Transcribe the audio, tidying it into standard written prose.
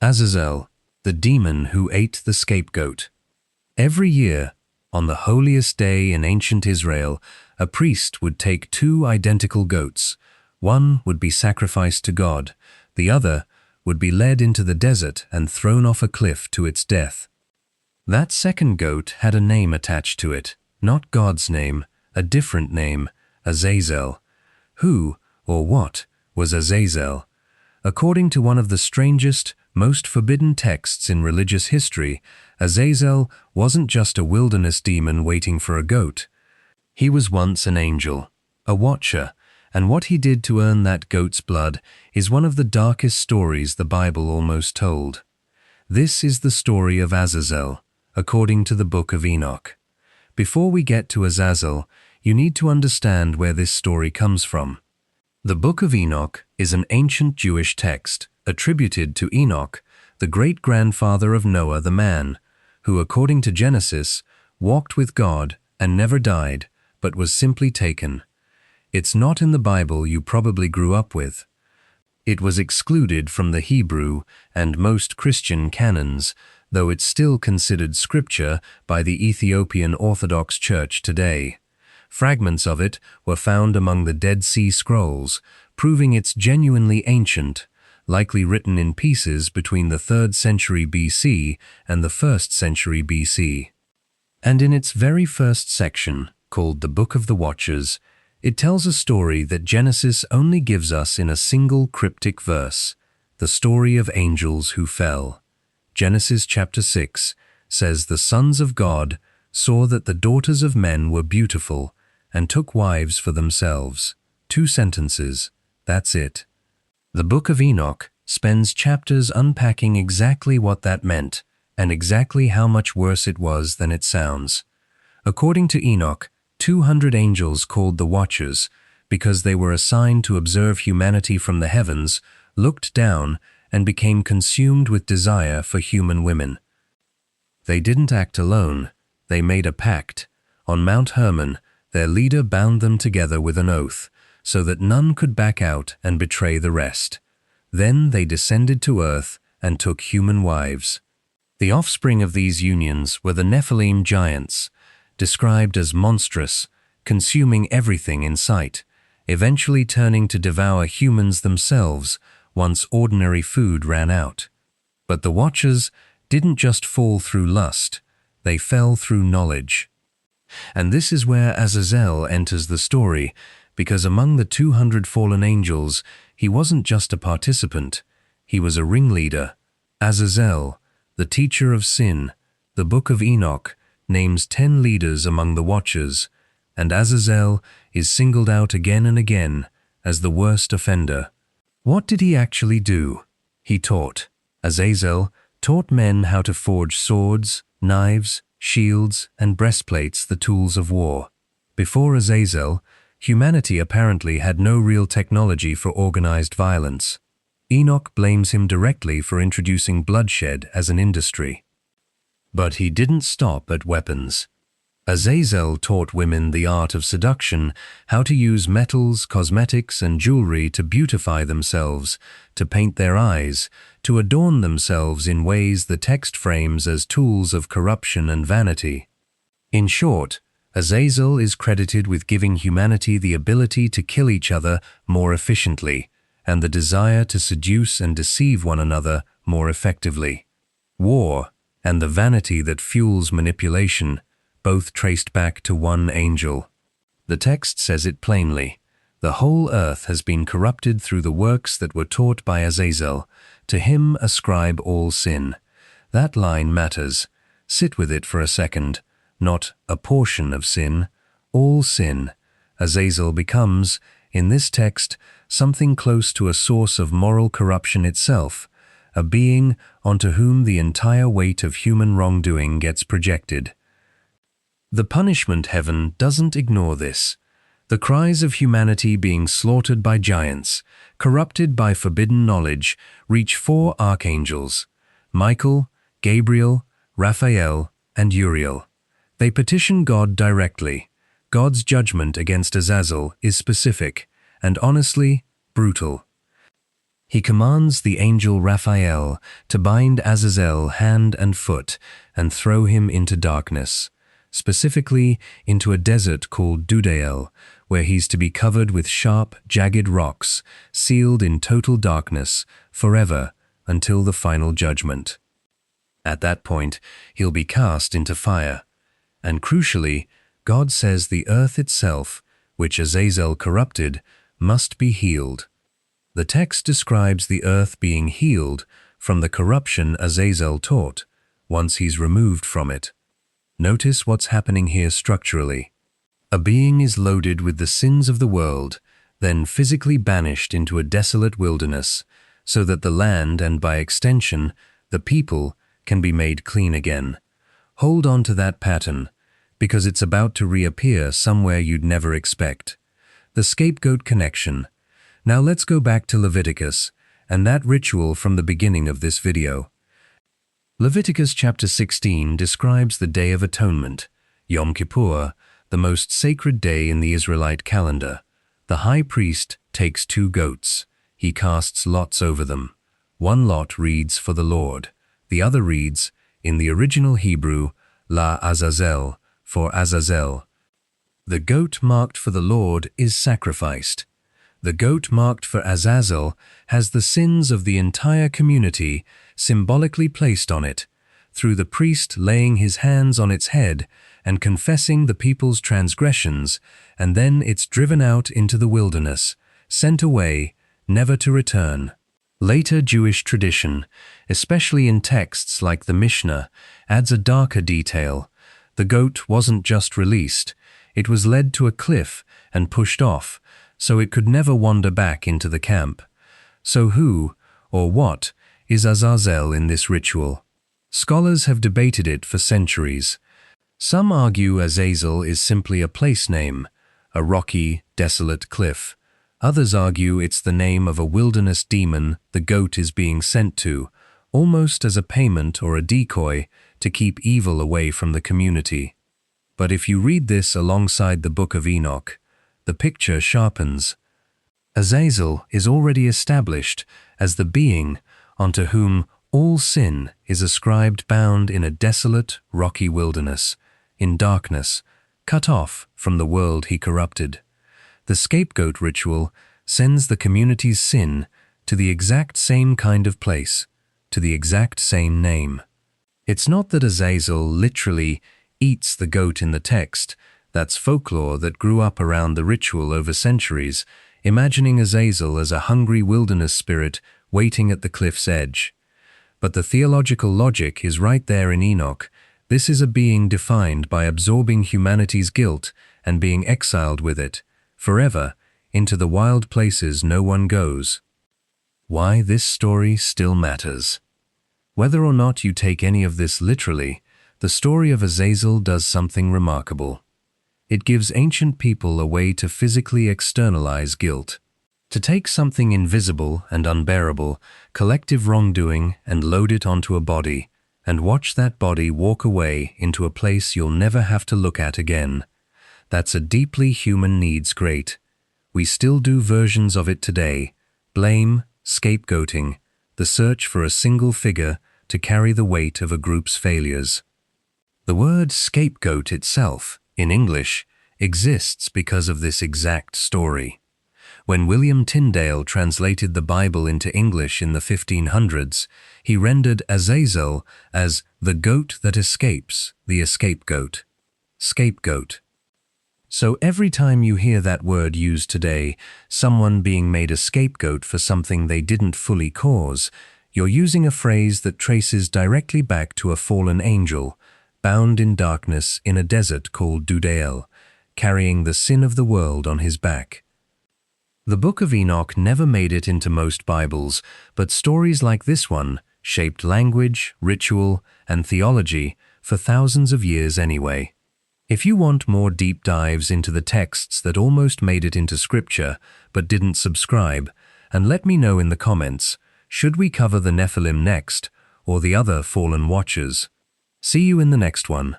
Azazel, the demon who ate the scapegoat. Every year, on the holiest day in ancient Israel, a priest would take two identical goats. One would be sacrificed to God, the other would be led into the desert and thrown off a cliff to its death. That second goat had a name attached to it, not God's name, a different name, Azazel. Who, or what, was Azazel? According to one of the strangest, most forbidden texts in religious history, Azazel wasn't just a wilderness demon waiting for a goat. He was once an angel, a watcher, and what he did to earn that goat's blood is one of the darkest stories the Bible almost told. This is the story of Azazel, according to the book of Enoch. Before we get to Azazel, you need to understand where this story comes from. The book of Enoch is an ancient Jewish text attributed to Enoch, the great-grandfather of Noah the man, who, according to Genesis, walked with God and never died, but was simply taken. It's not in the Bible you probably grew up with. It was excluded from the Hebrew and most Christian canons, though it's still considered scripture by the Ethiopian Orthodox Church today. Fragments of it were found among the Dead Sea Scrolls, proving it's genuinely ancient, likely written in pieces between the 3rd century BC and the 1st century BC. And in its very first section, called the Book of the Watchers, it tells a story that Genesis only gives us in a single cryptic verse, the story of angels who fell. Genesis chapter 6 says the sons of God saw that the daughters of men were beautiful and took wives for themselves. 2 sentences, that's it. The book of Enoch spends chapters unpacking exactly what that meant and exactly how much worse it was than it sounds. According to Enoch, 200 angels called the Watchers, because they were assigned to observe humanity from the heavens, looked down and became consumed with desire for human women. They didn't act alone, they made a pact. On Mount Hermon, their leader bound them together with an oath, so that none could back out and betray the rest. Then they descended to earth and took human wives. The offspring of these unions were the Nephilim giants, described as monstrous, consuming everything in sight, eventually turning to devour humans themselves once ordinary food ran out. But the Watchers didn't just fall through lust, they fell through knowledge. And this is where Azazel enters the story, because among the 200 fallen angels, he wasn't just a participant, he was a ringleader. Azazel, the teacher of sin, the book of Enoch, names 10 leaders among the Watchers, and Azazel is singled out again and again as the worst offender. What did he actually do? He taught. Azazel taught men how to forge swords, knives, shields, and breastplates, the tools of war. Before Azazel, humanity apparently had no real technology for organized violence. Enoch blames him directly for introducing bloodshed as an industry. But he didn't stop at weapons. Azazel taught women the art of seduction, how to use metals, cosmetics, and jewelry to beautify themselves, to paint their eyes, to adorn themselves in ways the text frames as tools of corruption and vanity. In short, Azazel is credited with giving humanity the ability to kill each other more efficiently, and the desire to seduce and deceive one another more effectively. War, and the vanity that fuels manipulation, both traced back to one angel. The text says it plainly. The whole earth has been corrupted through the works that were taught by Azazel. To him ascribe all sin. That line matters. Sit with it for a second. Not a portion of sin, all sin. Azazel becomes, in this text, something close to a source of moral corruption itself, a being onto whom the entire weight of human wrongdoing gets projected. The punishment heaven doesn't ignore this. The cries of humanity being slaughtered by giants, corrupted by forbidden knowledge, reach 4 archangels, Michael, Gabriel, Raphael, and Uriel. They petition God directly. God's judgment against Azazel is specific and honestly brutal. He commands the angel Raphael to bind Azazel hand and foot and throw him into darkness, specifically into a desert called Dudael, where he's to be covered with sharp, jagged rocks, sealed in total darkness forever until the final judgment. At that point, he'll be cast into fire. And crucially, God says the earth itself, which Azazel corrupted, must be healed. The text describes the earth being healed from the corruption Azazel taught, once he's removed from it. Notice what's happening here structurally. A being is loaded with the sins of the world, then physically banished into a desolate wilderness, so that the land and by extension, the people, can be made clean again. Hold on to that pattern, because it's about to reappear somewhere you'd never expect. The scapegoat connection. Now let's go back to Leviticus, and that ritual from the beginning of this video. Leviticus chapter 16 describes the Day of Atonement, Yom Kippur, the most sacred day in the Israelite calendar. The high priest takes 2 goats. He casts lots over them. One lot reads for the Lord. The other reads, in the original Hebrew, La Azazel, for Azazel. The goat marked for the Lord is sacrificed. The goat marked for Azazel has the sins of the entire community symbolically placed on it, through the priest laying his hands on its head and confessing the people's transgressions, and then it's driven out into the wilderness, sent away, never to return. Later Jewish tradition, especially in texts like the Mishnah, adds a darker detail. The goat wasn't just released, it was led to a cliff and pushed off, so it could never wander back into the camp. So who, or what, is Azazel in this ritual? Scholars have debated it for centuries. Some argue Azazel is simply a place name, a rocky, desolate cliff. Others argue it's the name of a wilderness demon the goat is being sent to, almost as a payment or a decoy to keep evil away from the community. But if you read this alongside the Book of Enoch, the picture sharpens. Azazel is already established as the being onto whom all sin is ascribed, bound in a desolate, rocky wilderness, in darkness, cut off from the world he corrupted. The scapegoat ritual sends the community's sin to the exact same kind of place, to the exact same name. It's not that Azazel literally eats the goat in the text. That's folklore that grew up around the ritual over centuries, imagining Azazel as a hungry wilderness spirit waiting at the cliff's edge. But the theological logic is right there in Enoch. This is a being defined by absorbing humanity's guilt and being exiled with it, forever, into the wild places no one goes. Why this story still matters. Whether or not you take any of this literally, the story of Azazel does something remarkable. It gives ancient people a way to physically externalize guilt, to take something invisible and unbearable, collective wrongdoing, and load it onto a body, and watch that body walk away into a place you'll never have to look at again. That's a deeply human needs trait. We still do versions of it today. Blame, scapegoating, the search for a single figure to carry the weight of a group's failures. The word scapegoat itself, in English, exists because of this exact story. When William Tyndale translated the Bible into English in the 1500s, he rendered Azazel as the goat that escapes, the scapegoat. Scapegoat. So every time you hear that word used today, someone being made a scapegoat for something they didn't fully cause, you're using a phrase that traces directly back to a fallen angel, bound in darkness in a desert called Dudael, carrying the sin of the world on his back. The Book of Enoch never made it into most Bibles, but stories like this one shaped language, ritual, and theology for thousands of years anyway. If you want more deep dives into the texts that almost made it into Scripture but didn't subscribe, and let me know in the comments, should we cover the Nephilim next, or the other fallen watchers? See you in the next one.